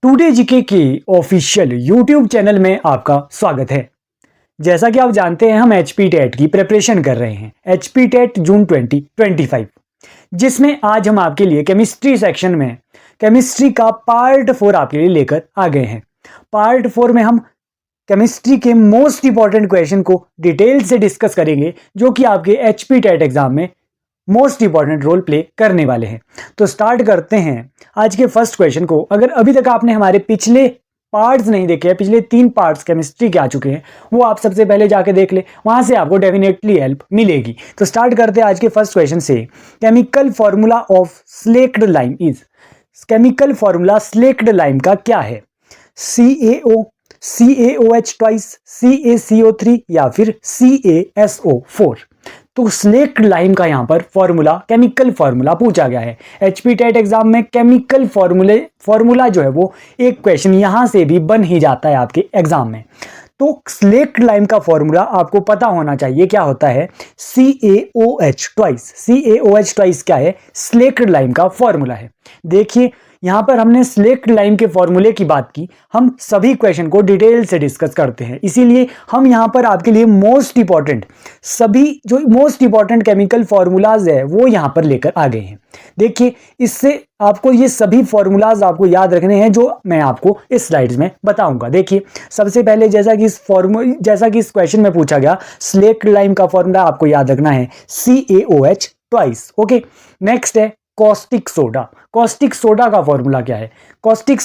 Today GK के official YouTube channel में आपका स्वागत है। जैसा कि आप जानते हैं हम एचपी टेट की प्रिपरेशन कर रहे हैं, एचपी टेट जून 2025, जिसमें आज हम आपके लिए केमिस्ट्री सेक्शन में केमिस्ट्री का पार्ट 4 आपके लिए लेकर आ गए हैं। पार्ट 4 में हम केमिस्ट्री के मोस्ट इंपॉर्टेंट क्वेश्चन को डिटेल से डिस्कस करेंगे, जो कि आपके एचपी टेट एग्जाम में मोस्ट इंपॉर्टेंट रोल प्ले करने वाले हैं। तो स्टार्ट करते हैं आज के फर्स्ट क्वेश्चन को। अगर अभी तक आपने हमारे पिछले पार्ट्स नहीं देखे हैं, पिछले 3 पार्ट्स केमिस्ट्री के आ चुके हैं, वो आप सबसे पहले जाके देख ले, वहां से आपको डेफिनेटली हेल्प मिलेगी। तो स्टार्ट करते हैं आज के फर्स्ट क्वेश्चन से। Chemical formula of slaked lime is, chemical formula slaked lime का क्या है? CaO, CaOH ट्वाइस, CaCO3 या फिर CaSO4। तो स्लेक्ड लाइम का यहां पर फॉर्मूला, केमिकल फॉर्मूला पूछा गया है। एचपी टेट एग्जाम में केमिकल फॉर्मूला जो है वो एक क्वेश्चन यहां से भी बन ही जाता है आपके एग्जाम में। तो स्लेक्ड लाइम का फॉर्मूला आपको पता होना चाहिए, क्या होता है? CaOH twice. CaOH ट्वाइस क्या है? स्लेक्ड लाइम का फॉर्मूला है। देखिए यहां पर हमने स्लेक्ड लाइम के फॉर्मूले की बात की, हम सभी क्वेश्चन को डिटेल से डिस्कस करते हैं, इसीलिए हम यहां पर आपके लिए मोस्ट इंपॉर्टेंट सभी जो मोस्ट इंपॉर्टेंट केमिकल फॉर्मूलाज है वो यहां पर लेकर आ गए हैं। देखिए इससे आपको ये सभी फॉर्मूलाज आपको याद रखने हैं जो मैं आपको इस स्लाइड्स में बताऊंगा। देखिए सबसे पहले जैसा कि इस क्वेश्चन में पूछा गया, स्लेक्ड लाइम का फॉर्मूला आपको याद रखना है CaOH ट्वाइस। ओके, नेक्स्ट है कॉस्टिक सोडा। कॉस्टिक सोडा का फॉर्मूला क्या है? कॉस्टिक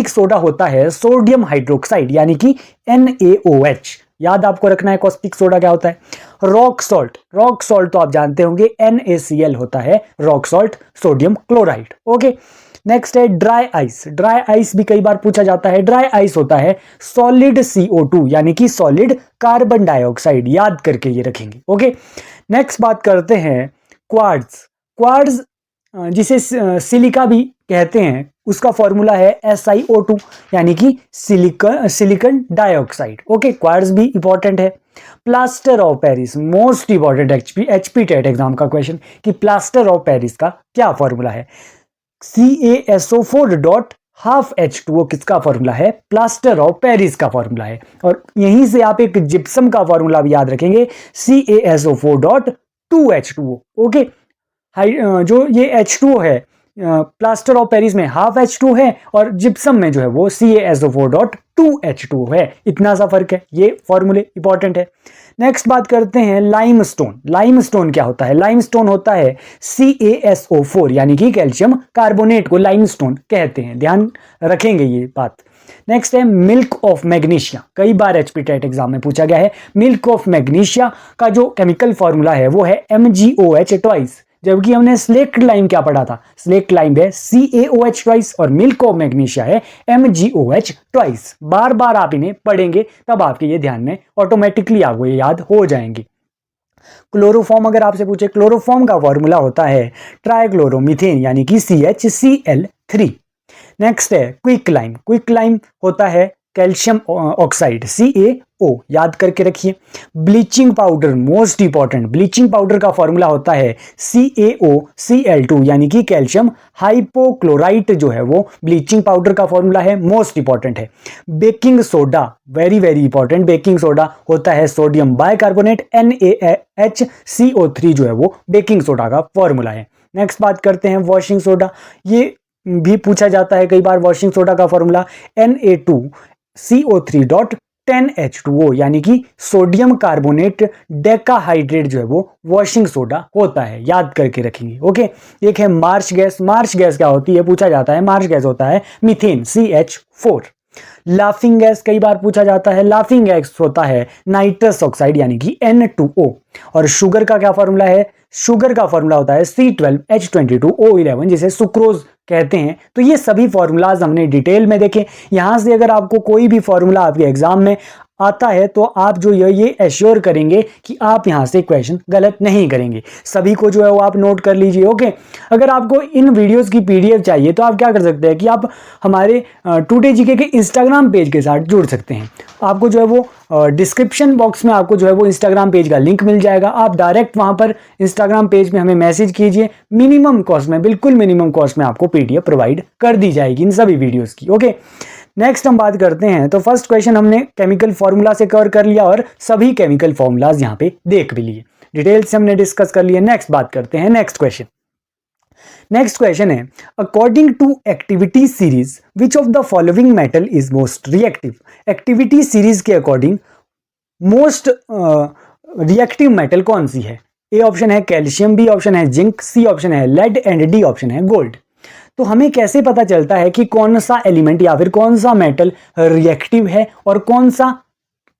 सोडा होता है सोडियम हाइड्रोक्साइड यानी कि NaOH। याद आपको रखना है कॉस्टिक सोडा क्या होता है। रॉक सॉल्ट, रॉक सॉल्ट तो आप जानते होंगे NaCl होता है, rock salt sodium chloride. Okay, next है ड्राई आइस। ड्राई आइस भी कई बार पूछा जाता है। ड्राई आइस होता है सॉलिड CO2 यानी कि सॉलिड कार्बन डाइऑक्साइड, याद करके ये रखेंगे। ओके, नेक्स्ट बात करते हैं क्वार्ट्ज। क्वार्ट्ज जिसे सिलिका भी कहते हैं, उसका फॉर्मूला है SiO2 यानी कि सिलिकॉन डाइऑक्साइड। ओके, क्वार्ट्ज भी इंपॉर्टेंट है। Plaster of Paris, most important HP TET exam का क्वेश्चन कि प्लास्टर ऑफ पेरिस का क्या फॉर्मूला है? CaSO4 डॉट हाफ H2O किसका फॉर्मूला है? प्लास्टर ऑफ पेरिस का फॉर्मूला है। और यहीं से आप एक जिप्सम का फॉर्मूला भी याद रखेंगे, CaSO4 डॉट 2H2O। ओके, जो ये H2O है, प्लास्टर ऑफ पेरिस में हाफ H2 है और जिप्सम में जो है वो CaSO4 डॉट 2H2O है। इतना सा फर्क है, ये फॉर्मूले इंपॉर्टेंट है। नेक्स्ट बात करते हैं लाइमस्टोन। लाइमस्टोन क्या होता है? लाइमस्टोन होता है CaSO4 यानी कि कैल्शियम कार्बोनेट को लाइमस्टोन कहते हैं, ध्यान रखेंगे ये बात। नेक्स्ट है मिल्क ऑफ मैग्नीशिया। कई बार एचपी टेट एग्जाम में पूछा गया है। मिल्क ऑफ मैग्नीशिया का जो केमिकल फॉर्मूला है वो है MgOH ट्वाइस, जबकि हमने स्लेक्ड लाइम क्या पढ़ा था? स्लेक्ड लाइम है CaOH ट्वाइस और मिल्क ऑफ मैग्नीशिया है MgOH ट्वाइस। बार बार आप इन्हें पढ़ेंगे तब आपके ये ध्यान में ऑटोमेटिकली आपको ये याद हो जाएंगे। क्लोरोफॉर्म अगर आपसे पूछे, क्लोरोफॉर्म का फॉर्मूला होता है ट्राइक्लोरोमीथेन यानी कि CHCl3। नेक्स्ट है क्विक लाइम। क्विक लाइम होता है कैल्शियम ऑक्साइड CaO, याद करके रखिए। Bleaching powder, most important, bleaching powder का फॉर्मूला होता है CaOCl2 यानी कि कैल्शियम हाइपोक्लोराइट जो है वो ब्लीचिंग पाउडर का फॉर्मूला है, मोस्ट इंपॉर्टेंट है। Baking soda, very very important, baking soda होता है सोडियम बाइकार्बोनेट NaHCO3 जो है वो बेकिंग सोडा का फॉर्मूला है। नेक्स्ट बात करते हैं वॉशिंग सोडा। ये भी पूछा जाता है कई बार। वॉशिंग सोडा का फॉर्मूला Na2CO3 डॉट 10H2O यानी कि सोडियम कार्बोनेट डेकाहाइड्रेट जो है वो वॉशिंग सोडा होता है, याद करके रखेंगे। ओके, एक है मार्श गैस। मार्श गैस क्या होती है पूछा जाता है? मार्श गैस होता है मीथेन CH4। लाफिंग गैस कई बार पूछा जाता है। लाफिंग गैस होता है नाइट्रस ऑक्साइड यानी कि N2O। और शुगर का क्या फॉर्मूला है? शुगर का फॉर्मूला होता है C12H22O11 जिसे सुक्रोज कहते हैं। तो ये सभी फॉर्मूलाज हमने डिटेल में देखे। यहां से अगर आपको कोई भी फॉर्मूला आपके एग्जाम में आता है तो आप जो ये एश्योर करेंगे कि आप यहाँ से क्वेश्चन गलत नहीं करेंगे। सभी को जो है वो आप नोट कर लीजिए। ओके, अगर आपको इन वीडियोस की पीडीएफ चाहिए तो आप क्या कर सकते हैं कि आप हमारे टुडे जीके के इंस्टाग्राम पेज के साथ जुड़ सकते हैं। आपको जो है वो डिस्क्रिप्शन बॉक्स में आपको जो है वो इंस्टाग्राम पेज का लिंक मिल जाएगा। आप डायरेक्ट वहां पर इंस्टाग्राम पेज में हमें मैसेज कीजिए, मिनिमम कॉस्ट में, बिल्कुल मिनिमम कॉस्ट में आपको पीडीएफ प्रोवाइड कर दी जाएगी इन सभी वीडियोस की। ओके, नेक्स्ट हम बात करते हैं। तो फर्स्ट क्वेश्चन हमने केमिकल फॉर्मूला से कवर कर लिया और सभी केमिकल फॉर्मूलाज यहाँ पे देख भी लिए, डिटेल से हमने डिस्कस कर लिए। नेक्स्ट बात करते हैं नेक्स्ट क्वेश्चन। नेक्स्ट क्वेश्चन है, according to activity series which of the following metal is most reactive. Activity series के अकॉर्डिंग मोस्ट रिएक्टिव मेटल कौन सी है? ए ऑप्शन है कैल्शियम, बी ऑप्शन है जिंक, सी ऑप्शन है लेड एंड डी ऑप्शन है gold. तो हमें कैसे पता चलता है कि कौन सा एलिमेंट या फिर कौन सा मेटल रिएक्टिव है और कौन सा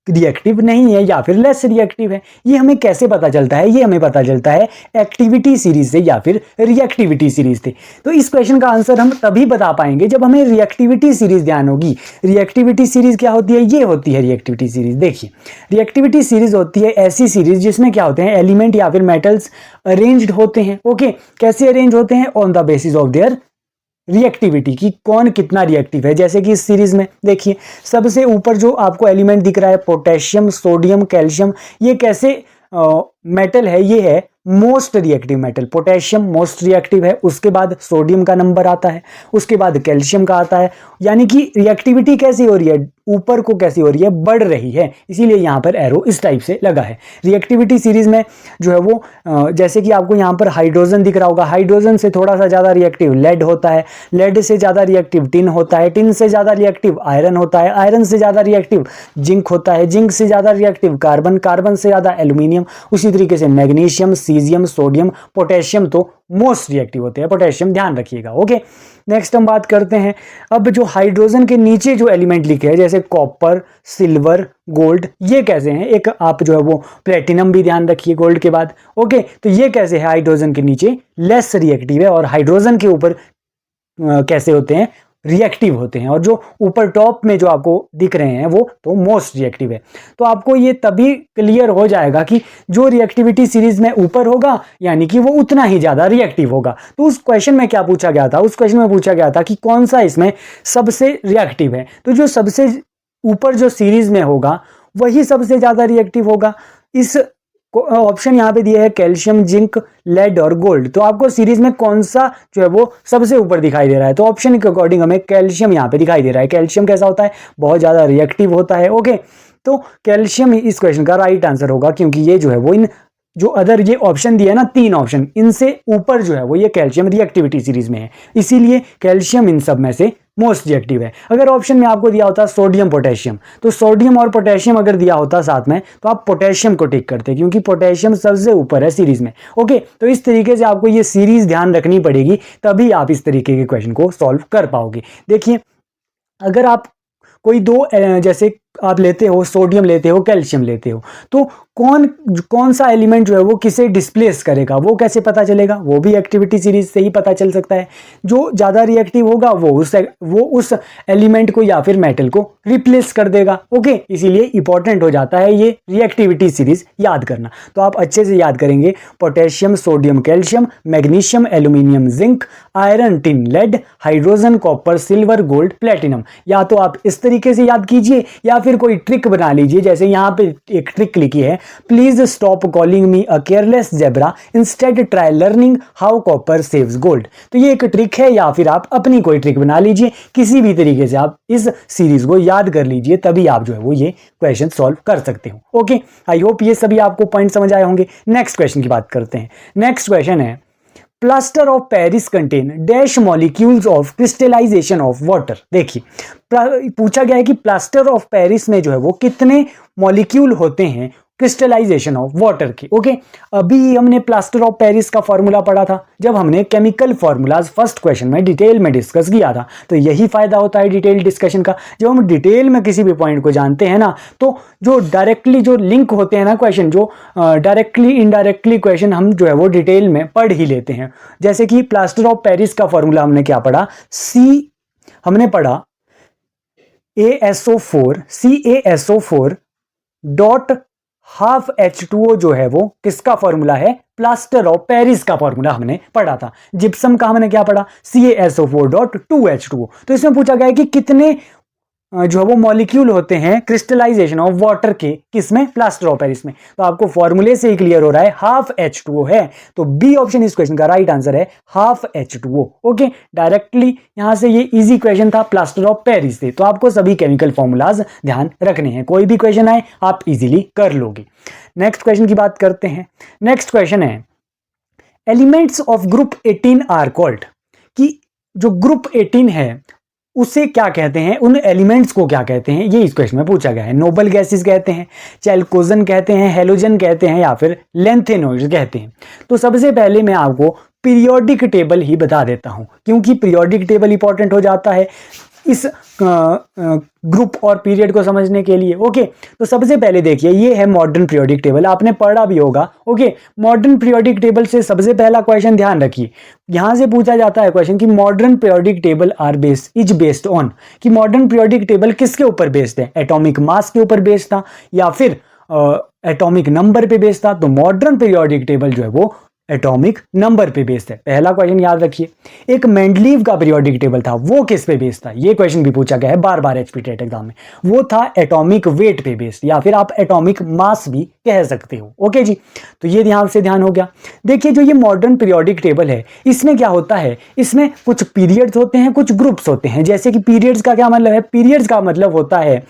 रिएक्टिव नहीं है या फिर लेस रिएक्टिव है? ये हमें कैसे पता चलता है? ये हमें पता चलता है एक्टिविटी सीरीज से या फिर रिएक्टिविटी सीरीज से। तो इस क्वेश्चन का आंसर हम तभी बता पाएंगे जब हमें रिएक्टिविटी सीरीज ध्यान होगी। रिएक्टिविटी सीरीज क्या होती है? ये होती है रिएक्टिविटी सीरीज। देखिए, रिएक्टिविटी सीरीज होती है ऐसी सीरीज जिसमें क्या होते हैं, एलिमेंट या फिर मेटल्स अरेंज्ड होते हैं। ओके, कैसे अरेंज होते हैं? On the basis of their reactivity, की कौन कितना रिएक्टिव है। जैसे कि इस सीरीज में देखिए, सबसे ऊपर जो आपको एलिमेंट दिख रहा है पोटेशियम, सोडियम, कैल्शियम, ये कैसे मेटल है? ये है most reactive metal. Potassium most reactive है, उसके बाद सोडियम का नंबर आता है, उसके बाद कैल्शियम का आता है। यानी कि रिएक्टिविटी कैसी हो रही है? ऊपर को कैसी हो रही है? बढ़ रही है, इसीलिए यहाँ पर एरो इस टाइप से लगा है। रिएक्टिविटी सीरीज में जो है वो जैसे कि आपको यहाँ पर हाइड्रोजन दिख रहा होगा, हाइड्रोजन से थोड़ा सा ज़्यादा रिएक्टिव लेड होता है, लेड से ज़्यादा रिएक्टिव टिन होता है, टिन से ज़्यादा रिएक्टिव आयरन होता है, आयरन से ज़्यादा रिएक्टिव जिंक होता है, जिंक से ज़्यादा रिएक्टिव कार्बन, कार्बन से ज़्यादा एल्यूमिनियम, उसी तरीके से मैग्नीशियम, सीजियम, सोडियम, पोटेशियम तो मोस्ट रिएक्टिव होते हैं। पोटेशियम ध्यान रखिएगा। ओके, नेक्स्ट हम बात करते हैं अब जो हाइड्रोजन के नीचे जो एलिमेंट लिखे हैं जैसे कॉपर, सिल्वर, गोल्ड, ये कैसे हैं? एक आप जो है वो प्लेटिनम भी ध्यान रखिए गोल्ड के बाद। ओके, तो ये कैसे है? हाइड्रोजन के नीचे लेस रिएक्टिव है और हाइड्रोजन के ऊपर कैसे होते हैं? रिएक्टिव होते हैं। और जो ऊपर टॉप में जो आपको दिख रहे हैं वो तो मोस्ट रिएक्टिव है। तो आपको ये तभी क्लियर हो जाएगा कि जो रिएक्टिविटी सीरीज में ऊपर होगा यानी कि वो उतना ही ज्यादा रिएक्टिव होगा। तो उस क्वेश्चन में क्या पूछा गया था? उस क्वेश्चन में पूछा गया था कि कौन सा इसमें सबसे रिएक्टिव है। तो जो सबसे ऊपर जो सीरीज में होगा वही सबसे ज्यादा रिएक्टिव होगा। इस ऑप्शन यहाँ पे दिया है कैल्शियम, जिंक, लेड और गोल्ड। तो आपको सीरीज में कौन सा जो है वो सबसे ऊपर दिखाई दे रहा है? तो ऑप्शन के अकॉर्डिंग हमें कैल्शियम यहाँ पे दिखाई दे रहा है। कैल्शियम कैसा होता है? बहुत ज्यादा रिएक्टिव होता है। ओके, तो कैल्शियम इस क्वेश्चन का राइट आंसर होगा, क्योंकि ये जो है वो इन जो अदर ये ऑप्शन दिया है ना, 3 ऑप्शन, इनसे ऊपर जो है वो ये कैल्शियम रिएक्टिविटी सीरीज में है, इसीलिए कैल्शियम इन सब में से मोस्ट रिएक्टिव है। अगर ऑप्शन में आपको दिया होता सोडियम, पोटेशियम, तो सोडियम और पोटेशियम अगर दिया होता साथ में तो आप पोटेशियम को टिक करते, क्योंकि पोटेशियम सबसे ऊपर है सीरीज में। ओके, तो इस तरीके से आपको ये सीरीज ध्यान रखनी पड़ेगी, तभी आप इस तरीके के क्वेश्चन को सॉल्व कर पाओगे। देखिए, अगर आप कोई दो जैसे आप लेते हो, सोडियम लेते हो, कैल्शियम लेते हो, तो कौन सा एलिमेंट जो है वो किसे डिस्प्लेस करेगा वो कैसे पता चलेगा? वो भी एक्टिविटी सीरीज से ही पता चल सकता है। जो ज़्यादा रिएक्टिव होगा वो उस एलिमेंट को या फिर मेटल को रिप्लेस कर देगा। ओके, इसीलिए इंपॉर्टेंट हो जाता है ये रिएक्टिविटी सीरीज याद करना। तो आप अच्छे से याद करेंगे potassium, sodium, calcium, magnesium, aluminium, zinc, iron, tin, lead, hydrogen, copper, silver, gold, platinum. या तो आप इस तरीके से याद कीजिए या फिर कोई ट्रिक बना लीजिए। जैसे यहाँ पे एक ट्रिक लिखी है, please stop calling me a careless zebra, instead try learning how copper saves gold. तो ये एक ट्रिक है, या फिर आप अपनी कोई ट्रिक बना लीजिए। किसी भी तरीके से आप इस सीरीज को याद कर लीजिए, तभी आप जो है वो ये क्वेश्चन सॉल्व कर सकते हो। ओके, आई होप ये सभी आपको पॉइंट समझ आए होंगे। नेक्स्ट क्वेश्चन की बात करते हैं। नेक्स्ट क्वेश्चन है, plaster of Paris contain dash molecules of crystallization of water. देखिए, पूछा गया है कि प्लास्टर ऑफ पेरिस में जो है वो कितने मॉलिक्यूल होते हैं क्रिस्टलाइजेशन ऑफ वाटर की। ओके, अभी हमने प्लास्टर ऑफ पेरिस का फॉर्मूला पढ़ा था जब हमने केमिकल फॉर्मूलाज फर्स्ट क्वेश्चन में डिटेल में डिस्कस किया था। तो यही फायदा होता है डिटेल डिस्कशन का। जब हम डिटेल में किसी भी पॉइंट को जानते हैं ना, तो जो डायरेक्टली जो लिंक होते हैं ना क्वेश्चन, जो डायरेक्टली इनडायरेक्टली क्वेश्चन हम जो है वो डिटेल में पढ़ ही लेते हैं। जैसे कि प्लास्टर ऑफ पेरिस का फॉर्मूला हमने क्या पढ़ा? हमने पढ़ा ASO4 CaSO4 dot half H2O जो है वो किसका फॉर्मूला है, प्लास्टर ऑफ पेरिस का फॉर्मूला हमने पढ़ा था। जिप्सम का हमने क्या पढ़ा, CaSO4.2H2O। तो इसमें पूछा गया है कि कितने जो है वो मॉलिक्यूल होते हैं क्रिस्टलाइजेशन ऑफ वाटर के, किसमें, प्लास्टर ऑफ पेरिस में। तो आपको फॉर्मूले से ही क्लियर हो रहा है हाफ H2O है, तो बी ऑप्शन इस क्वेश्चन का राइट आंसर है हाफ H2O। ओके, डायरेक्टली यहां से ये इजी क्वेश्चन था, प्लास्टर ऑफ पेरिस से। तो आपको सभी केमिकल फॉर्मूलाज ध्यान रखने हैं, कोई भी क्वेश्चन आए आप इजीली कर लोगे। नेक्स्ट क्वेश्चन की बात करते हैं। नेक्स्ट क्वेश्चन है elements of group 18 are called, कि जो ग्रुप 18 है उसे क्या कहते हैं, उन एलिमेंट्स को क्या कहते हैं, ये इस क्वेश्चन में पूछा गया है। नोबल गैसेस कहते हैं, चैल्कोजन कहते हैं, हेलोजन कहते हैं, या फिर लेंथेनॉइड्स कहते हैं। तो सबसे पहले मैं आपको पीरियोडिक टेबल ही बता देता हूं, क्योंकि पीरियोडिक टेबल इंपॉर्टेंट हो जाता है इस ग्रुप और पीरियड को समझने के लिए। ओके, तो सबसे पहले देखिए ये है मॉडर्न पीरियोडिक टेबल, आपने पढ़ा भी होगा। ओके, मॉडर्न पीरियोडिक टेबल से सबसे पहला क्वेश्चन ध्यान रखिए, यहां से पूछा जाता है क्वेश्चन कि modern periodic table is based on, कि मॉडर्न पीरियोडिक टेबल किसके ऊपर बेस्ड है, एटॉमिक मास के ऊपर बेस्ड था या फिर एटॉमिक नंबर पे बेस्ड था। तो मॉडर्न पीरियोडिक टेबल जो है वो एटॉमिक नंबर पे बेस्ड है, पहला क्वेश्चन याद रखिए। एक मेंडलीव का पीरियोडिक टेबल था, वो किस पे बेस्ड था, ये क्वेश्चन भी पूछा गया है बार बार एचपी टेट एग्जाम में। वो था एटॉमिक वेट पे बेस्ड, या फिर आप एटॉमिक मास भी कह सकते हो। ओके जी, तो ये ध्यान से ध्यान हो गया। देखिए जो ये मॉडर्न पीरियोडिक टेबल है, इसमें क्या होता है, इसमें कुछ पीरियड्स होते हैं, कुछ ग्रुप्स होते हैं। जैसे कि पीरियड्स का क्या मतलब है, पीरियड्स का मतलब होता है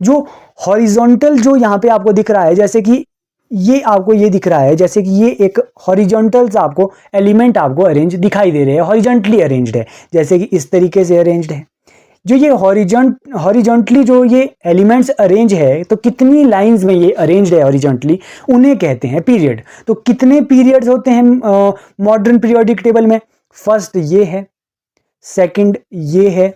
जो हॉरिजॉन्टल, जो यहाँ पे आपको दिख रहा है, जैसे कि ये आपको ये दिख रहा है, जैसे कि ये एक हॉरिजॉन्टल आपको एलिमेंट आपको अरेंज दिखाई दे रहे हैं, हॉरिजॉन्टली अरेंज्ड है, जैसे कि इस तरीके से अरेंज्ड है। जो ये हॉरिजॉन्टली जो ये एलिमेंट्स अरेंज है, तो कितनी लाइंस में ये अरेंज्ड है हॉरिजॉन्टली, उन्हें कहते हैं पीरियड। तो कितने पीरियड्स होते हैं मॉडर्न पीरियोडिक टेबल में, फर्स्ट ये है, सेकंड ये है,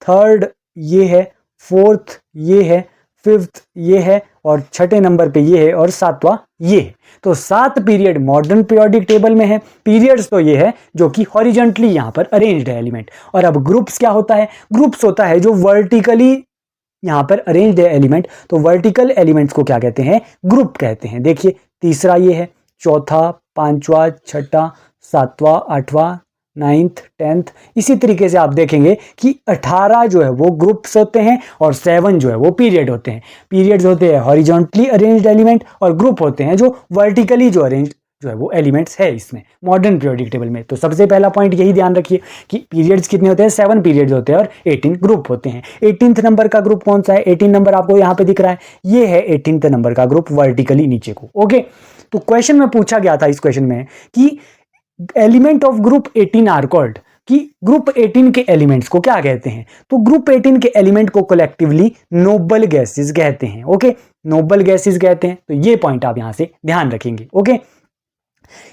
थर्ड ये है, फोर्थ ये है, फिफ्थ ये है, और छठे नंबर पे ये है, और सातवां ये है। तो 7 पीरियड मॉडर्न पीरियोडिक टेबल में है। पीरियड्स तो ये है जो कि हॉरिजॉन्टली यहां पर अरेंज्ड है एलिमेंट। और अब ग्रुप्स क्या होता है, ग्रुप्स होता है जो वर्टिकली यहां पर अरेंज्ड है एलिमेंट। तो वर्टिकल एलिमेंट्स को क्या कहते हैं, ग्रुप कहते हैं। देखिए तीसरा ये है, चौथा, पांचवा, छठा, सातवां, आठवां, 9th 10th, इसी तरीके से आप देखेंगे कि 18 जो है वो ग्रुप्स होते हैं और 7 जो है वो पीरियड होते हैं। पीरियड्स होते हैं हॉरिजॉन्टली अरेंज्ड एलिमेंट, और ग्रुप होते हैं जो वर्टिकली जो अरेंज्ड जो है वो एलिमेंट्स है इसमें मॉडर्न पीरियोडिक टेबल में। तो सबसे पहला पॉइंट यही ध्यान रखिए कि पीरियड्स कितने होते हैं, 7 पीरियड्स होते हैं और 18 ग्रुप होते हैं। 18th नंबर का ग्रुप कौन सा है, 18 नंबर आपको यहाँ पे दिख रहा है, ये है 18th नंबर का ग्रुप वर्टिकली नीचे को। ओके, तो क्वेश्चन में पूछा गया था इस क्वेश्चन में कि element of group 18 are called, कि ग्रुप 18 के एलिमेंट्स को क्या कहते हैं। तो ग्रुप 18 के एलिमेंट को कलेक्टिवली नोबल गैसेस कहते हैं। ओके, नोबल गैसेस कहते हैं। तो ये पॉइंट आप यहां से ध्यान रखेंगे। ओके,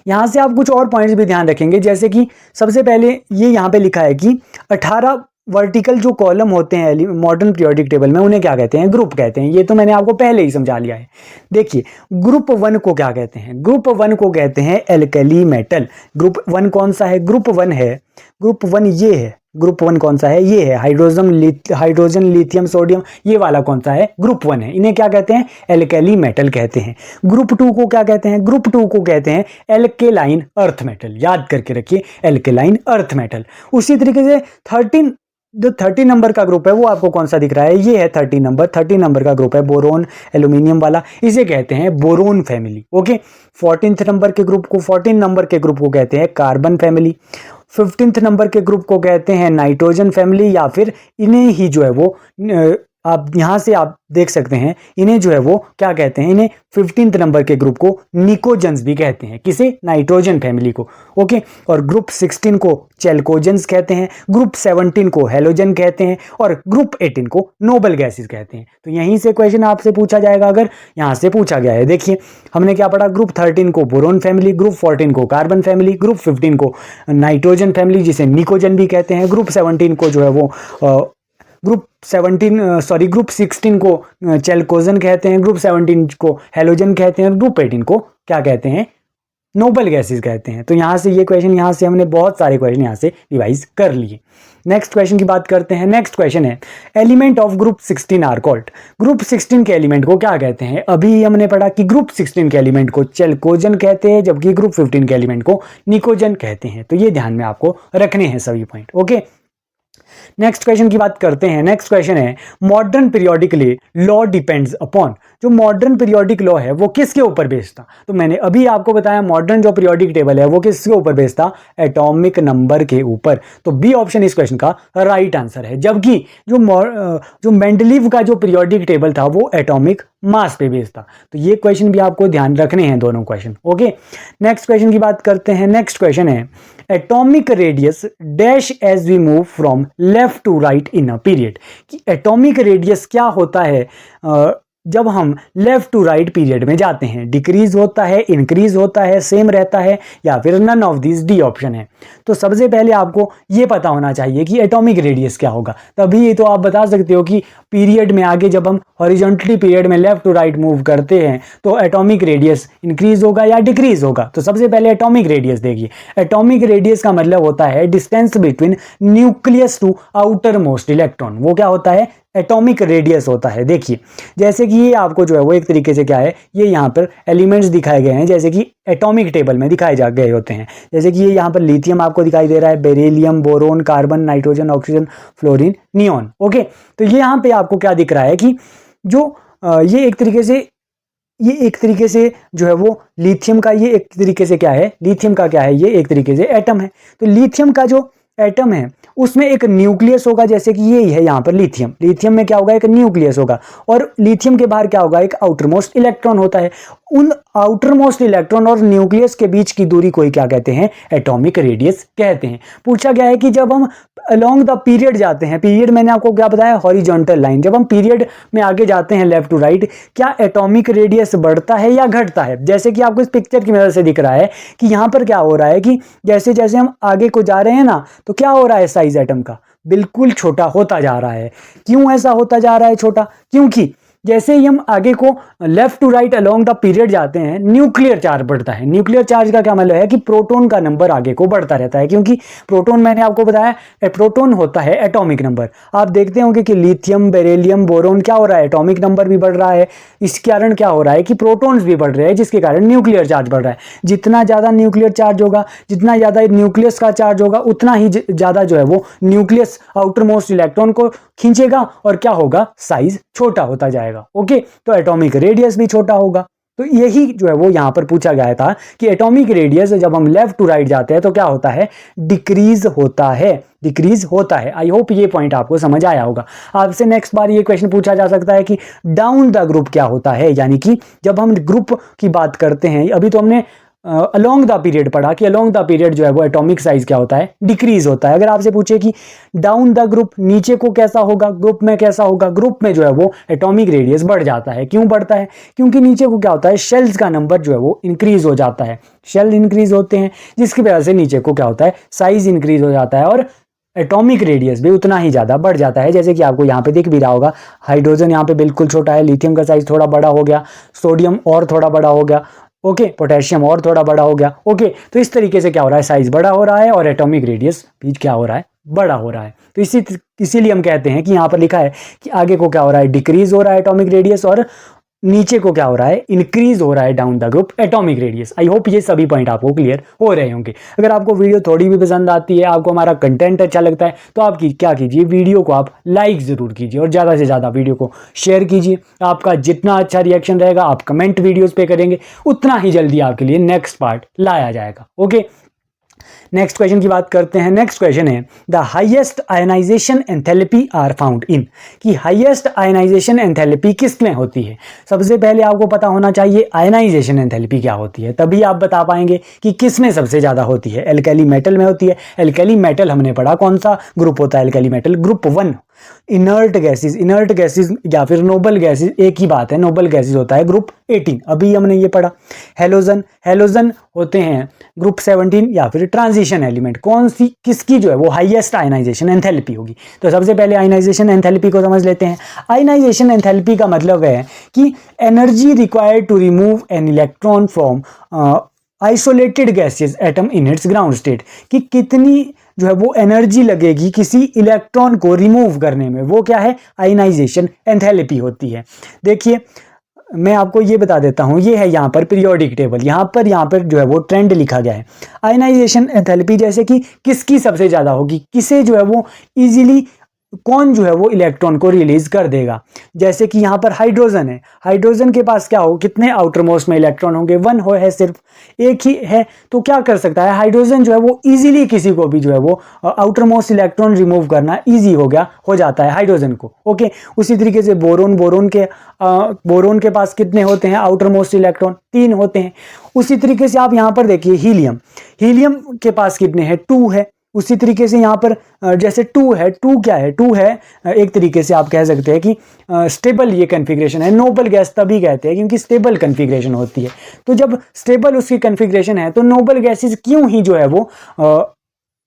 यहां से आप कुछ और पॉइंट्स भी ध्यान रखेंगे, जैसे कि सबसे पहले ये यहां पे लिखा है कि 18 वर्टिकल जो कॉलम होते हैं मॉडर्न पीरियोडिक टेबल में, उन्हें क्या कहते हैं, ग्रुप कहते हैं। ये तो मैंने आपको पहले ही समझा लिया है। देखिए ग्रुप 1 को क्या कहते हैं, ग्रुप 1 को कहते हैं एल्कली मेटल। ग्रुप 1 कौन सा है, ग्रुप 1 है, ग्रुप 1 ये है। ग्रुप 1 कौन सा है, ये है हाइड्रोजन लिथियम सोडियम, ये वाला कौन सा है, ग्रुप 1 है। इन्हें क्या कहते हैं, एल्कली मेटल कहते हैं। ग्रुप 2 को क्या कहते हैं, ग्रुप 2 को कहते हैं एल्केलाइन अर्थ मेटल। याद करके रखिए, एल्केलाइन अर्थ मेटल। उसी तरीके से 30 नंबर का ग्रुप है वो आपको कौन सा दिख रहा है, ये है 30 नंबर का ग्रुप है बोरोन एल्यूमिनियम वाला, इसे कहते हैं boron family. Okay, 14th number के ग्रुप को, 14 नंबर के ग्रुप को कहते हैं कार्बन फैमिली। 15th नंबर के ग्रुप को कहते हैं नाइट्रोजन फैमिली, या फिर इन्हें ही जो है वो आप यहां से आप देख सकते हैं, इन्हें जो है वो क्या कहते हैं, इन्हें 15th नंबर के ग्रुप को निकोजन्स भी कहते हैं। किसे, नाइट्रोजन फैमिली को। ओके, और ग्रुप 16 को चैल्कोजन्स कहते हैं, ग्रुप 17 को हेलोजन कहते हैं, और ग्रुप 18 को नोबल गैसेस कहते हैं। तो यहीं से क्वेश्चन आपसे पूछा जाएगा, अगर यहां से पूछा गया है। देखिए हमने क्या पढ़ा, ग्रुप 13 को बोरोन फैमिली, ग्रुप 14 को कार्बन फैमिली, ग्रुप 15 को नाइट्रोजन फैमिली जिसे निकोजन भी कहते हैं, ग्रुप 17 को जो है वो ग्रुप 16 को चैल्कोजन कहते हैं, ग्रुप 17 को हेलोजन कहते हैं, ग्रुप 18 को क्या कहते हैं, नोबल गैसेस कहते हैं। तो यहाँ से ये क्वेश्चन, यहाँ से हमने बहुत सारे क्वेश्चन यहाँ से रिवाइज कर लिए। नेक्स्ट क्वेश्चन की बात करते हैं। नेक्स्ट क्वेश्चन है element of group 16 are called. Group 16 के एलिमेंट को क्या कहते हैं? अभी हमने पढ़ा कि ग्रुप 16 के एलिमेंट को चेल्कोजन कहते हैं, जबकि ग्रुप 15 के एलिमेंट को निकोजन कहते हैं। तो ये ध्यान में आपको रखने हैं सभी पॉइंट। ओके, नेक्स्ट क्वेश्चन की बात करते हैं। नेक्स्ट क्वेश्चन है modern periodic law depends upon. जो मॉडर्न पीरियोडिक लॉ है वो किसके ऊपर बेस्ड था? तो मैंने अभी आपको बताया मॉडर्न जो पीरियोडिक टेबल है वो किसके ऊपर बेस्ड था? एटॉमिक नंबर के ऊपर। तो बी ऑप्शन इस क्वेश्चन का राइट आंसर है। जबकि जो मेंडलीव का जो पीरियोडिक टेबल था वो एटॉमिक मास पे बेस्ड था। तो ये क्वेश्चन भी आपको ध्यान रखने हैं दोनों क्वेश्चन। ओके, नेक्स्ट क्वेश्चन की बात करते हैं। नेक्स्ट क्वेश्चन है atomic radius dash as we move from left to right in a period. कि एटॉमिक रेडियस क्या होता है जब हम लेफ्ट टू राइट पीरियड में जाते हैं? डिक्रीज होता है, इंक्रीज होता है, सेम रहता है, या फिर none of this, D option है। तो सबसे पहले आपको ये पता होना चाहिए कि एटॉमिक रेडियस क्या होगा, तभी तो आप बता सकते हो कि पीरियड में आगे जब हम हॉरिजॉन्टली पीरियड में लेफ्ट टू राइट मूव करते हैं तो एटॉमिक रेडियस इंक्रीज होगा या डिक्रीज होगा। तो सबसे पहले एटॉमिक रेडियस देखिए। एटॉमिक रेडियस का मतलब होता है distance between nucleus to outermost electron. वो क्या होता है? एटॉमिक रेडियस होता है। देखिए जैसे कि ये आपको जो है वो एक तरीके से क्या है, ये यहाँ पर एलिमेंट्स दिखाए गए हैं जैसे कि एटॉमिक टेबल में दिखाए जा गए होते हैं। जैसे कि ये यहाँ पर लिथियम आपको दिखाई दे रहा है, beryllium, boron, carbon, nitrogen, oxygen, fluorine, neon. Okay, तो ये यहाँ पे आपको क्या दिख रहा है कि जो ये एक तरीके से जो है वो लिथियम का, ये एक तरीके से क्या है, लिथियम का क्या है, ये एक तरीके से एटम है। तो लिथियम का जो एटम है उसमें एक न्यूक्लियस होगा, जैसे कि ये है यहाँ पर लिथियम। लिथियम में क्या होगा? एक न्यूक्लियस होगा, और लिथियम के बाहर क्या होगा? एक आउटर मोस्ट इलेक्ट्रॉन होता है। उन आउटर मोस्ट इलेक्ट्रॉन और न्यूक्लियस के बीच की दूरी को ही क्या कहते हैं? एटॉमिक रेडियस कहते हैं। पूछा गया है कि जब हम अलोंग द पीरियड जाते हैं, पीरियड मैंने आपको क्या बताया? Horizontal line. जब हम पीरियड में आगे जाते हैं लेफ्ट टू राइट, क्या एटॉमिक रेडियस बढ़ता है या घटता है? जैसे कि आपको इस पिक्चर की मदद से दिख रहा है कि यहाँ पर क्या हो रहा है कि जैसे जैसे हम आगे को जा रहे हैं ना, तो क्या हो रहा है? साइज एटम का बिल्कुल छोटा होता जा रहा है। क्यों ऐसा होता जा रहा है छोटा? क्योंकि जैसे ही हम आगे को left to right along the period जाते हैं, न्यूक्लियर चार्ज बढ़ता है। न्यूक्लियर चार्ज का क्या मतलब है कि प्रोटॉन का नंबर आगे को बढ़ता रहता है, क्योंकि प्रोटॉन मैंने आपको बताया प्रोटॉन होता है एटॉमिक नंबर। आप देखते होंगे कि लिथियम, बेरिलियम, बोरोन क्या हो रहा है? एटॉमिक नंबर भी बढ़ रहा है। इस कारण क्या हो रहा है कि प्रोटॉन्स भी बढ़ रहे हैं, जिसके कारण न्यूक्लियर चार्ज बढ़ रहा है। जितना ज़्यादा न्यूक्लियर चार्ज होगा, जितना ज़्यादा न्यूक्लियस का चार्ज होगा, उतना ही ज़्यादा जो है वो न्यूक्लियस आउटर मोस्ट इलेक्ट्रॉन को खींचेगा, और क्या होगा? साइज छोटा होता जाएगा। ओके, तो एटॉमिक रेडियस भी छोटा होगा। तो यही जो है वो यहाँ पर पूछा गया था कि एटॉमिक रेडियस जब हम लेफ्ट टू राइट जाते हैं तो क्या होता है? डिक्रीज होता है, डिक्रीज होता है। आई होप ये पॉइंट आपको समझ आया होगा। आपसे नेक्स्ट बार ये क्वेश्चन पूछा जा सकता है कि डाउन द ग्रुप क्या होता है, यानी कि जब हम ग्रुप की बात करते हैं, अभी तो हमने अलोंग द पीरियड पढ़ा कि अलोंग द पीरियड जो है वो एटॉमिक साइज क्या होता है? डिक्रीज होता है। अगर आपसे पूछे कि डाउन द ग्रुप नीचे को कैसा होगा, ग्रुप में कैसा होगा, ग्रुप में जो है वो एटॉमिक रेडियस बढ़ जाता है। क्यों बढ़ता है? क्योंकि नीचे को क्या होता है? शेल्स का नंबर जो है वो इंक्रीज हो जाता है। शेल इंक्रीज होते हैं, जिसकी वजह से नीचे को क्या होता है? साइज इंक्रीज हो जाता है, और एटॉमिक रेडियस भी उतना ही ज़्यादा बढ़ जाता है। जैसे कि आपको यहाँ पे दिख भी रहा होगा, हाइड्रोजन यहाँ पे बिल्कुल छोटा है, लिथियम का साइज थोड़ा बड़ा हो गया, सोडियम और थोड़ा बड़ा हो गया, ओके, पोटेशियम और थोड़ा बड़ा हो गया। ओके, तो इस तरीके से क्या हो रहा है? साइज बड़ा हो रहा है और एटॉमिक रेडियस भी क्या हो रहा है? बड़ा हो रहा है। तो इसीलिए हम कहते हैं कि यहाँ पर लिखा है कि आगे को क्या हो रहा है? डिक्रीज हो रहा है एटॉमिक रेडियस, और नीचे को क्या हो रहा है? इंक्रीज हो रहा है down the group atomic radius. I hope ये सभी पॉइंट आपको क्लियर हो रहे होंगे। अगर आपको वीडियो थोड़ी भी पसंद आती है, आपको हमारा कंटेंट अच्छा लगता है, तो आप क्या कीजिए, वीडियो को आप लाइक ज़रूर कीजिए और ज़्यादा से ज़्यादा वीडियो को शेयर कीजिए। आपका जितना अच्छा रिएक्शन रहेगा, आप कमेंट वीडियोज़ पे करेंगे, उतना ही जल्दी आपके लिए नेक्स्ट पार्ट लाया जाएगा। ओके, नेक्स्ट क्वेश्चन की बात करते हैं। नेक्स्ट क्वेश्चन है the highest ionization enthalpy are found in. कि हाईएस्ट आयनाइजेशन एंथैल्पी किस में होती है? सबसे पहले आपको पता होना चाहिए आयनाइजेशन एंथैल्पी क्या होती है, तभी आप बता पाएंगे कि किस में सबसे ज़्यादा होती है। एल्कली मेटल में होती है। एल्कली मेटल हमने पढ़ा कौन सा ग्रुप होता है? Alkali metal group 1। Inert gases या फिर नोबल गैसेस एक ही बात है, नोबल गैसेस होता है ग्रुप 18, अभी हमने ये पढ़ा। हेलोजन होते हैं ग्रुप 17, या फिर ट्रांजिशन एलिमेंट। कौन सी किसकी जो है वो हाईएस्ट आयनाइजेशन एंथैल्पी होगी? तो सबसे पहले आयनाइजेशन एंथैल्पी को समझ लेते हैं। आयनाइजेशन एंथैल्पी का मतलब है कि energy required to remove an electron from isolated gases atom in its ground state, कि कितनी जो है वो एनर्जी लगेगी किसी इलेक्ट्रॉन को रिमूव करने में, वो क्या है, आयनाइजेशन एंथैल्पी होती है। देखिए मैं आपको ये बता देता हूँ, ये है यहाँ पर पीरियोडिक टेबल, यहाँ पर जो है वो ट्रेंड लिखा गया है। आयनाइजेशन एंथैल्पी जैसे कि किसकी सबसे ज़्यादा होगी, किसे जो है वो इजीली कौन जो है वो इलेक्ट्रॉन को रिलीज कर देगा। जैसे कि यहाँ पर हाइड्रोजन है, हाइड्रोजन के पास क्या हो, कितने आउटर मोस्ट में इलेक्ट्रॉन होंगे, 1 हो है, सिर्फ एक ही है, तो क्या कर सकता है हाइड्रोजन जो है वो इजीली किसी को भी जो है वो आउटर मोस्ट इलेक्ट्रॉन रिमूव करना इजी हो जाता है हाइड्रोजन को। ओके, उसी तरीके से बोरोन के पास कितने होते हैं आउटर मोस्ट इलेक्ट्रॉन, 3 होते हैं। उसी तरीके से आप यहाँ पर देखिए हीलियम के पास कितने हैं, 2 है। उसी तरीके से यहाँ पर जैसे 2 है, 2 क्या है, 2 है एक तरीके से आप कह सकते हैं कि स्टेबल ये कन्फिग्रेशन है। नोबल गैस तभी कहते हैं क्योंकि स्टेबल कन्फिग्रेशन होती है। तो जब स्टेबल उसकी कन्फिग्रेशन है तो नोबल गैसेस क्यों ही जो है वो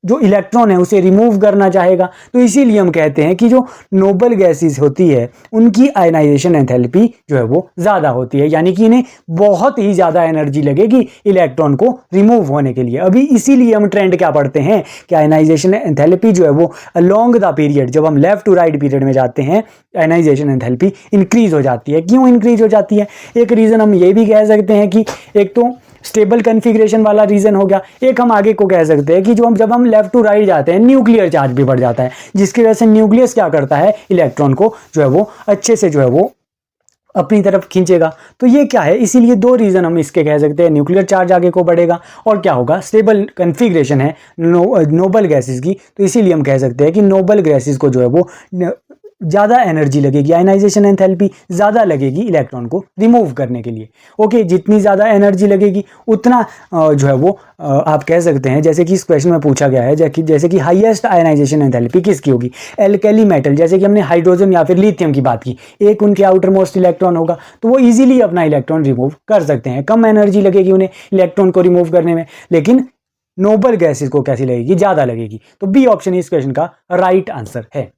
जो इलेक्ट्रॉन है उसे रिमूव करना चाहेगा। तो इसीलिए हम कहते हैं कि जो नोबल गैसेस होती है उनकी आयनाइजेशन एंथैल्पी जो है वो ज़्यादा होती है, यानी कि इन्हें बहुत ही ज़्यादा एनर्जी लगेगी इलेक्ट्रॉन को रिमूव होने के लिए। अभी इसीलिए हम ट्रेंड क्या पढ़ते हैं कि आयनाइजेशन एंथैल्पी जो है वो अलोंग द पीरियड, जब हम लेफ्ट टू राइट पीरियड में जाते हैं आयनाइजेशन एंथैल्पी इंक्रीज हो जाती है। क्यों इंक्रीज हो जाती है, एक रीज़न हम ये भी कह सकते हैं कि एक तो स्टेबल कन्फिग्रेशन वाला रीजन हो गया, एक हम आगे को कह सकते हैं कि जब हम लेफ्ट टू राइट जाते हैं न्यूक्लियर चार्ज भी बढ़ जाता है, जिसकी वजह से न्यूक्लियस क्या करता है, इलेक्ट्रॉन को जो है वो अच्छे से जो है वो अपनी तरफ खींचेगा। तो ये क्या है, इसीलिए 2 रीजन हम इसके कह सकते हैं, न्यूक्लियर चार्ज आगे को बढ़ेगा और क्या होगा, स्टेबल कन्फिग्रेशन है नोबल गैसेस की, तो इसीलिए हम कह सकते हैं कि नोबल गैसेस को जो है वो ज़्यादा एनर्जी लगेगी, आयनाइजेशन एंथैल्पी ज़्यादा लगेगी इलेक्ट्रॉन को रिमूव करने के लिए। ओके, जितनी ज़्यादा एनर्जी लगेगी उतना जो है वो आप कह सकते हैं, जैसे कि इस क्वेश्चन में पूछा गया है जैसे कि हाईएस्ट आयनाइजेशन एंथैल्पी किसकी होगी, एल्कली मेटल, जैसे कि हमने हाइड्रोजन या फिर लिथियम की बात की, एक उनके आउटर मोस्ट इलेक्ट्रॉन होगा तो वो ईजिली अपना इलेक्ट्रॉन रिमूव कर सकते हैं, कम एनर्जी लगेगी उन्हें इलेक्ट्रॉन को रिमूव करने में। लेकिन नोबल गैसेस को कैसी लगेगी, ज़्यादा लगेगी। तो बी ऑप्शन इस क्वेश्चन का राइट आंसर है।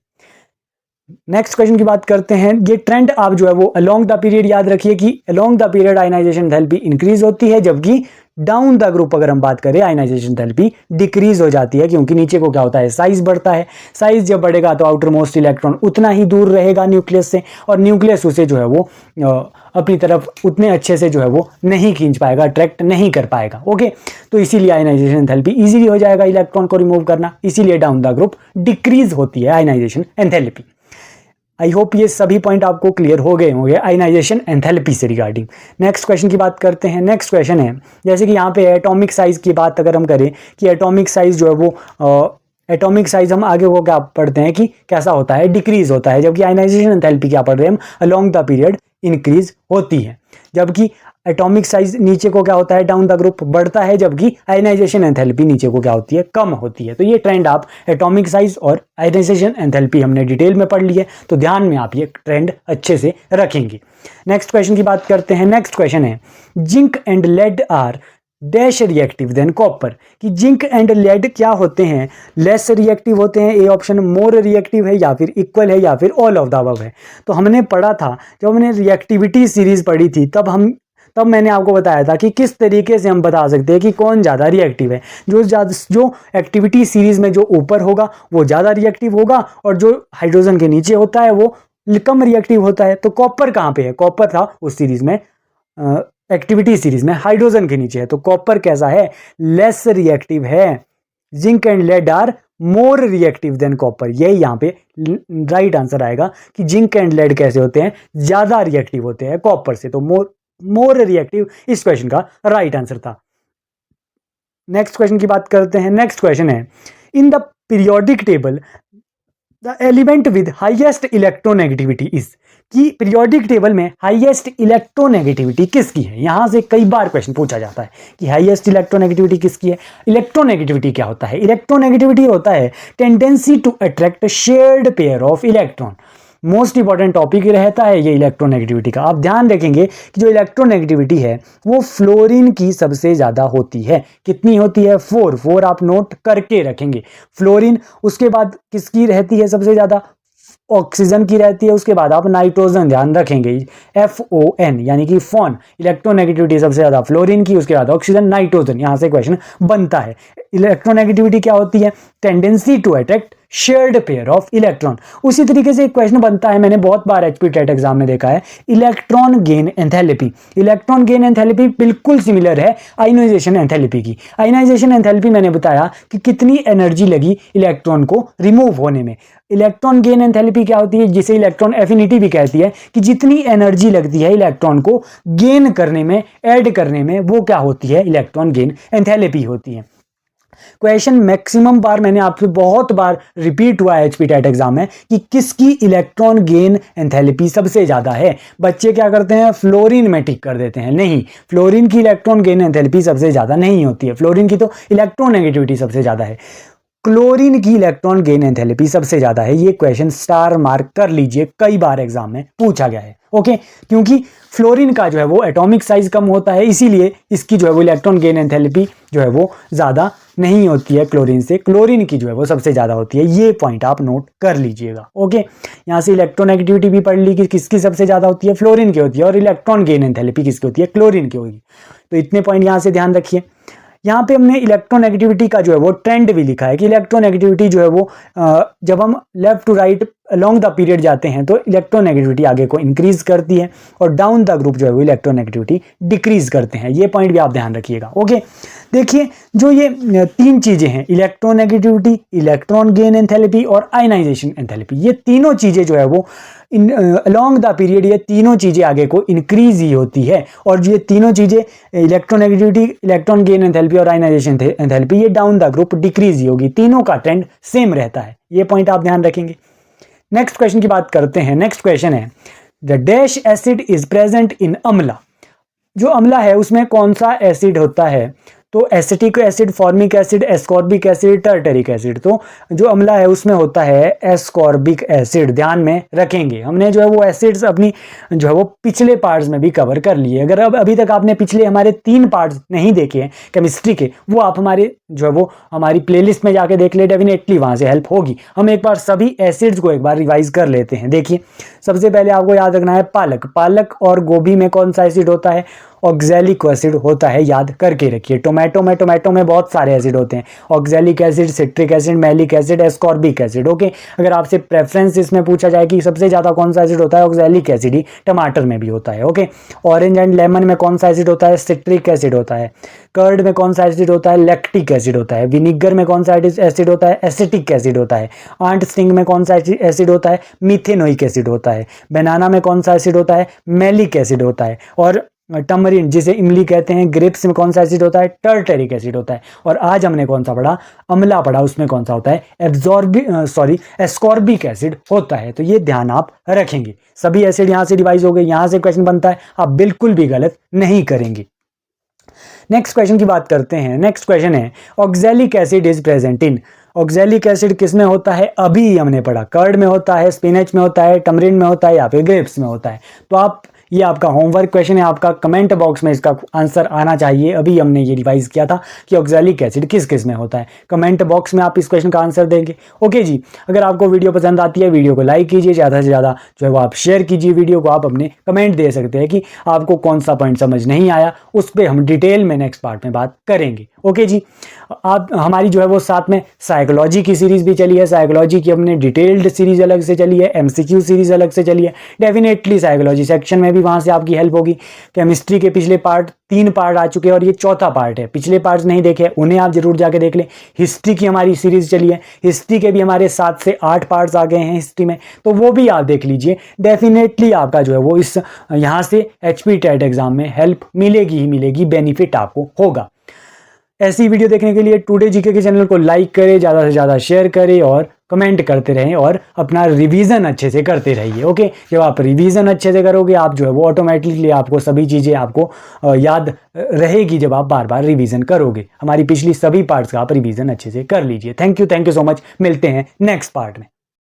नेक्स्ट क्वेश्चन की बात करते हैं। ये ट्रेंड आप जो है वो अलोंग द पीरियड याद रखिए कि along the period ionization enthalpy increase होती है, जबकि डाउन द ग्रुप अगर हम बात करें आयनाइजेशन एंथैल्पी डिक्रीज हो जाती है, क्योंकि नीचे को क्या होता है, साइज बढ़ता है। साइज जब बढ़ेगा तो आउटर मोस्ट इलेक्ट्रॉन उतना ही दूर रहेगा न्यूक्लियस से, और न्यूक्लियस उसे जो है वो अपनी तरफ उतने अच्छे से जो है वो नहीं खींच पाएगा, अट्रैक्ट नहीं कर पाएगा। ओके, तो इसीलिए आयनाइजेशन एंथैल्पी इजीली हो जाएगा इलेक्ट्रॉन को रिमूव करना, इसीलिए डाउन द ग्रुप डिक्रीज होती है आयनाइजेशन एंथैल्पी। आई होप ये सभी पॉइंट आपको क्लियर हो गए होंगे आयनाइजेशन एंथैल्पी से रिगार्डिंग। नेक्स्ट क्वेश्चन की बात करते हैं। नेक्स्ट क्वेश्चन है, जैसे कि यहाँ पे एटॉमिक साइज की बात अगर हम करें कि एटॉमिक साइज जो है वो एटॉमिक साइज हम आगे वो क्या पढ़ते हैं कि कैसा होता है, डिक्रीज होता है, जबकि आयनाइजेशन एंथैल्पी क्या पढ़ रहे हैं हम, अलोंग द पीरियड इंक्रीज होती है। जबकि एटॉमिक साइज नीचे को क्या होता है, डाउन द ग्रुप बढ़ता है, जबकि आयनाइजेशन एंथैल्पी नीचे को क्या होती है, कम होती है। तो ये ट्रेंड आप एटॉमिक साइज और आयनाइजेशन एंथैल्पी हमने डिटेल में पढ़ ली है, तो ध्यान में आप ये ट्रेंड अच्छे से रखेंगे। नेक्स्ट क्वेश्चन की बात करते हैं। नेक्स्ट क्वेश्चन है, zinc and lead are dash reactive than copper, कि जिंक एंड लेड क्या होते हैं, लेस रिएक्टिव होते हैं, ए ऑप्शन मोर रिएक्टिव है, या फिर इक्वल है, या फिर ऑल ऑफ द अबव है। तो हमने पढ़ा था, जब हमने रिएक्टिविटी सीरीज पढ़ी थी तब मैंने आपको बताया था कि किस तरीके से हम बता सकते हैं कि कौन ज़्यादा रिएक्टिव है। जो एक्टिविटी सीरीज में जो ऊपर होगा वो ज़्यादा रिएक्टिव होगा, और जो हाइड्रोजन के नीचे होता है वो कम रिएक्टिव होता है। तो कॉपर कहाँ पे है, कॉपर था उस सीरीज में, एक्टिविटी सीरीज में हाइड्रोजन के नीचे है, तो कॉपर कैसा है, लेस रिएक्टिव है। Zinc and lead are more reactive than copper, यही यहाँ पे राइट आंसर आएगा कि जिंक एंड लेड कैसे होते हैं, ज़्यादा रिएक्टिव होते हैं कॉपर से, तो मोर रिएक्टिव इस क्वेश्चन का राइट आंसर था। नेक्स्ट क्वेश्चन की बात करते हैं। नेक्स्ट क्वेश्चन है, in the periodic table the element with highest electronegativity is, कि पीरियोडिक टेबल में हाईएस्ट इलेक्ट्रोनेगेटिविटी किसकी है। यहां से कई बार क्वेश्चन पूछा जाता है कि हाईएस्ट इलेक्ट्रोनेगेटिविटी किसकी है। इलेक्ट्रोनेगेटिविटी क्या होता है, इलेक्ट्रोनेगेटिविटी होता है tendency to attract shared pair of electron. Most important topic ही रहता है ये इलेक्ट्रोनेगेटिविटी का। आप ध्यान रखेंगे कि जो इलेक्ट्रोनेगेटिविटी है वो फ्लोरीन की सबसे ज़्यादा होती है। कितनी होती है, 4 आप नोट करके रखेंगे। फ्लोरीन, उसके बाद किसकी रहती है सबसे ज़्यादा, ऑक्सीजन की रहती है, उसके बाद आप नाइट्रोजन ध्यान रखेंगे, FON यानी कि फोन, इलेक्ट्रोनेगेटिविटी सबसे ज़्यादा फ्लोरीन की, उसके बाद ऑक्सीजन, नाइट्रोजन, यहाँ से क्वेश्चन बनता है। इलेक्ट्रोनेगेटिविटी क्या होती है? Tendency to attract shared pair of electron. उसी तरीके से एक क्वेश्चन बनता है, मैंने बहुत बार एचपी टेट एग्जाम में देखा है, electron gain enthalpy. Electron gain enthalpy बिल्कुल सिमिलर है आयनाइजेशन एंथैल्पी की। आयनाइजेशन एंथैल्पी मैंने बताया कि कितनी एनर्जी लगी इलेक्ट्रॉन को रिमूव होने में। इलेक्ट्रॉन गेन एंथैल्पी क्या होती है, जिसे इलेक्ट्रॉन एफिनिटी भी कहती है, कि जितनी एनर्जी लगती है इलेक्ट्रॉन को गेन करने में, ऐड करने में, वो क्या होती है? इलेक्ट्रॉन गेन एंथैल्पी होती है। क्वेश्चन मैक्सिमम बार मैंने आपसे बहुत बार रिपीट हुआ है एचपी टेट एग्जाम में कि किसकी इलेक्ट्रॉन गेन एंथैल्पी सबसे ज्यादा है। बच्चे क्या करते हैं? फ्लोरीन में टिक कर देते हैं। नहीं, फ्लोरीन की इलेक्ट्रॉन गेन एंथैल्पी सबसे ज्यादा नहीं होती है। फ्लोरीन की तो इलेक्ट्रोनेगेटिविटी सबसे ज्यादा है, क्लोरीन की इलेक्ट्रॉन गेन एंथैल्पी सबसे ज्यादा है। ये क्वेश्चन स्टार मार्क कर लीजिए, कई बार एग्जाम में पूछा गया है। ओके, क्योंकि फ्लोरीन का जो है वो एटॉमिक साइज कम होता है, इसीलिए इसकी जो है वो इलेक्ट्रॉन गेन एंथैल्पी जो है वो ज्यादा नहीं होती है क्लोरीन से। क्लोरीन की जो है वो सबसे ज्यादा होती है। ये पॉइंट आप नोट कर लीजिएगा। ओके, यहाँ से इलेक्ट्रोनेगेटिविटी भी पढ़ ली कि किसकी सबसे ज्यादा होती है, फ्लोरीन की होती है, और इलेक्ट्रॉन गेन एंथैल्पी किसकी होती है, क्लोरीन की होगी। तो इतने पॉइंट यहाँ से ध्यान रखिए। यहाँ पे हमने इलेक्ट्रोनेगेटिविटी का जो है वो ट्रेंड भी लिखा है कि इलेक्ट्रोनेगेटिविटी जो है वो जब हम left to right along the period जाते हैं तो इलेक्ट्रोनेगेटिविटी आगे को इंक्रीज करती है, और डाउन द ग्रुप जो है वो इलेक्ट्रोनेगेटिविटी डिक्रीज करते हैं। ये पॉइंट भी आप ध्यान रखिएगा। ओके, देखिए जो ये तीन चीजें हैं, इलेक्ट्रोनेगेटिविटी, इलेक्ट्रॉन गेन एंथैल्पी और आयनाइजेशन एंथैल्पी, ये तीनों चीजें जो है वो अलोंग द पीरियड ये तीनों चीजें आगे को इंक्रीज ही होती है, और ये तीनों चीजें इलेक्ट्रोनेगेटिविटी, इलेक्ट्रॉन गेन एंथैल्पी और आयनाइजेशन एंथैल्पी, ये डाउन द ग्रुप डिक्रीज ही होगी। तीनों का ट्रेंड सेम रहता है। ये पॉइंट आप ध्यान रखेंगे। नेक्स्ट क्वेश्चन की बात करते हैं। नेक्स्ट क्वेश्चन है, the dash acid is present in amla. जो अम्ला है उसमें कौन सा एसिड होता है? तो acetic acid, formic acid, ascorbic acid, tartaric acid. तो जो अम्ला है उसमें होता है एस्कॉर्बिक एसिड। ध्यान में रखेंगे, हमने जो है वो एसिड्स अपनी जो है वो पिछले पार्ट्स में भी कवर कर लिए। अगर अब अभी तक आपने पिछले हमारे 3 पार्ट्स नहीं देखे हैं केमिस्ट्री के, वो आप हमारे जो है वो हमारी प्लेलिस्ट में जाके देख ले, डेफिनेटली वहां से हेल्प होगी। हम एक बार सभी एसिड्स को एक बार रिवाइज कर लेते हैं। देखिए, सबसे पहले आपको याद रखना है पालक। पालक और गोभी में कौन सा एसिड होता है? ऑक्सैलिक एसिड होता है, याद करके रखिए। टोमेटो में बहुत सारे एसिड होते हैं, oxalic acid, citric acid, malic acid, ascorbic acid. Okay, अगर आपसे प्रेफरेंस इसमें पूछा जाए कि सबसे ज्यादा कौन सा एसिड होता है, ऑक्सैलिक एसिड ही टमाटर में भी होता है। ओके, ऑरेंज एंड लेमन में कौन सा एसिड होता है? सिट्रिक एसिड होता है। कर्ड में कौन सा एसिड होता है? लैक्टिक एसिड होता है। विनीगर में कौन सा एसिड होता है? एसिटिक एसिड होता है। आंट स्टिंग में कौन सा एसिड होता है? मिथेनोइक एसिड होता है। बनाना में कौन सा एसिड होता है? मैलिक एसिड होता है। और टमरिन जिसे इमली कहते हैं, ग्रेप्स में कौन सा एसिड होता है? टर्टरिक एसिड होता है। और आज हमने कौन सा पढ़ा? अम्ला पढ़ा, उसमें कौन सा होता है? एस्कॉर्बिक एसिड होता है। तो ये ध्यान आप रखेंगे। सभी एसिड यहाँ से डिवाइज हो गए। यहाँ से क्वेश्चन बनता है, आप बिल्कुल भी गलत नहीं करेंगे। नेक्स्ट क्वेश्चन की बात करते हैं। नेक्स्ट क्वेश्चन है, oxalic acid is present in. Oxalic acid किस में होता है? अभी हमने पढ़ा, कर्ड में होता है, स्पिनच में होता है, टमरिन में होता है, या फिर ग्रेप्स में होता है। तो आप, ये आपका होमवर्क क्वेश्चन है, आपका कमेंट बॉक्स में इसका आंसर आना चाहिए। अभी हमने ये रिवाइज किया था कि ऑक्सैलिक एसिड किस किस में होता है। कमेंट बॉक्स में आप इस क्वेश्चन का आंसर देंगे। ओके जी, अगर आपको वीडियो पसंद आती है, वीडियो को लाइक कीजिए, ज़्यादा से ज़्यादा जो है वो आप शेयर कीजिए वीडियो को। आप अपने कमेंट दे सकते हैं कि आपको कौन सा पॉइंट समझ नहीं आया, उस पर हम डिटेल में नेक्स्ट पार्ट में बात करेंगे। ओके जी, आप हमारी जो है वो साथ में साइकोलॉजी की सीरीज भी चली है। साइकोलॉजी की हमने डिटेल्ड सीरीज अलग से चली है, एमसीक्यू सीरीज अलग से चली है। डेफिनेटली साइकोलॉजी सेक्शन में भी वहां से आपकी हेल्प होगी। केमिस्ट्री के पिछले 3 पार्ट आ चुके हैं और ये चौथा पार्ट है। पिछले पार्ट नहीं देखे उन्हें आप जरूर जाके देख लें। हिस्ट्री की हमारी सीरीज चली है, हिस्ट्री के भी हमारे 7 से 8 पार्ट्स आ गए हैं हिस्ट्री में, तो वो भी आप देख लीजिए। डेफिनेटली आपका जो है वो इस यहाँ से एचपी टेट एग्जाम में हेल्प मिलेगी ही मिलेगी, बेनिफिट आपको होगा। ऐसी वीडियो देखने के लिए टुडे जीके के चैनल को लाइक करें, ज़्यादा से ज़्यादा शेयर करें और कमेंट करते रहें, और अपना रिवीजन अच्छे से करते रहिए। ओके, जब आप रिवीजन अच्छे से करोगे, आप जो है वो ऑटोमेटिकली आपको सभी चीज़ें आपको याद रहेगी जब आप बार बार रिवीजन करोगे। हमारी पिछली सभी पार्ट्स का आप रिवीजन अच्छे से कर लीजिए। Thank you so much. मिलते हैं नेक्स्ट पार्ट में।